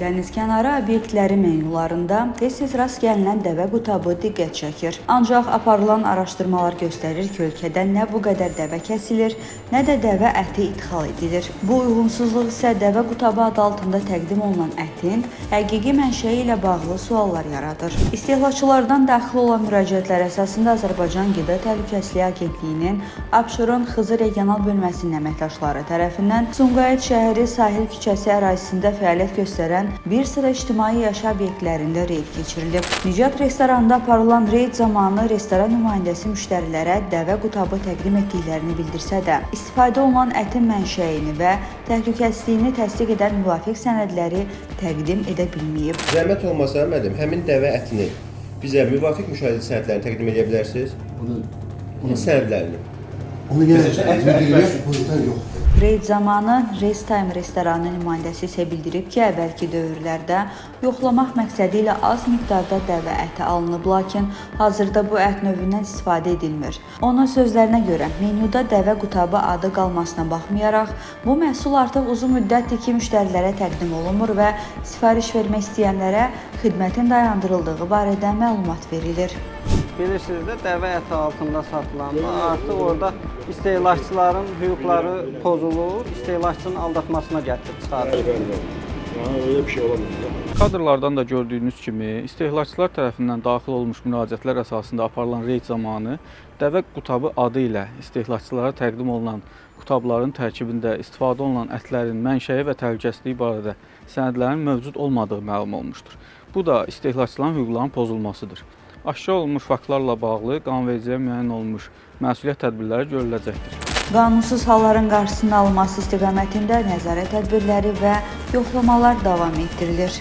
Dənizkənarı obyektləri menyularında tez-tez rast gəlinən dəvə qutabı diqqət çəkir. Ancaq aparılan araşdırmalar göstərir ki, ölkədə nə bu qədər dəvə kəsilir, nə də dəvə əti idxal edilir. Bu uyğunsuzluq isə dəvə qutabı adı altında təqdim olunan ətin həqiqi mənşəyi ilə bağlı suallar yaradır. İstehlakçılardan daxil olan müraciətlər əsasında Azərbaycan Qida Təhlükəsizliyi Agentliyinin Abşeron Xızı regional bölməsinin əməkdaşları tərəfindən Sumqayıt şəhəri Sahil küçəsi ərazisində fəaliyyət göstərən bir sıra ictimai yaşayış obyektlərində reyd keçirilib. Nicat restoranında aparılan reyd zamanı restoran nümayəndəsi müştərilərə dəvə qutabı təqdim etdiklərini bildirsə də, istifadə olunan ətin mənşəyini və təhlükəsizliyini təsdiq edən müvafiq sənədləri təqdim edə bilməyib. Zəhmət olmasa mənim həmin dəvə ətini bizə müvafiq müşahidə sənədlərini təqdim edə bilərsiniz? Sənədlərini. Onu yenə yox. Reyd zamanı Race Time restoranı nümayəndəsi isə bildirib ki, əvvəlki dövrlərdə yoxlamaq məqsədi ilə az miqdarda dəvə əti alınıb, lakin hazırda bu ət növündən istifadə edilmir. Onun sözlərinə görə, menyuda dəvə qutabı adı qalmasına baxmayaraq, bu məhsul artıq uzun müddətdir ki, müştərilərə təqdim olunmur və sifariş vermək istəyənlərə xidmətin dayandırıldığı barədə məlumat verilir. Bilirsiniz də, dəvə əti altında satılanda artıq orada istehlakçıların hüquqları pozulur, istehlakçının aldatmasına gətirib çıxarır. Öyle bir şey olamaz. Kadrlardan da gördüyünüz kimi, istehlakçılar tərəfindən daxil olmuş müraciətlər əsasında aparılan reyd zamanı dəvə qutabı adı ilə istehlakçılara təqdim olunan qutabların tərkibində istifadə olunan ətlərin mənşəyi və təhlükəsizliyi barədə sənədlərin mövcud olmadığı məlum olmuşdur. Bu da istehlakçıların hüquqlarının pozulmasıdır. Aşkar olunmuş faktlarla bağlı qanunvericiyə müəyyən olunmuş məsuliyyət tədbirləri görüləcəkdir. Qanunsuz halların qarşısının alınması istiqamətində nəzarət tədbirləri və yoxlamalar davam etdirilir.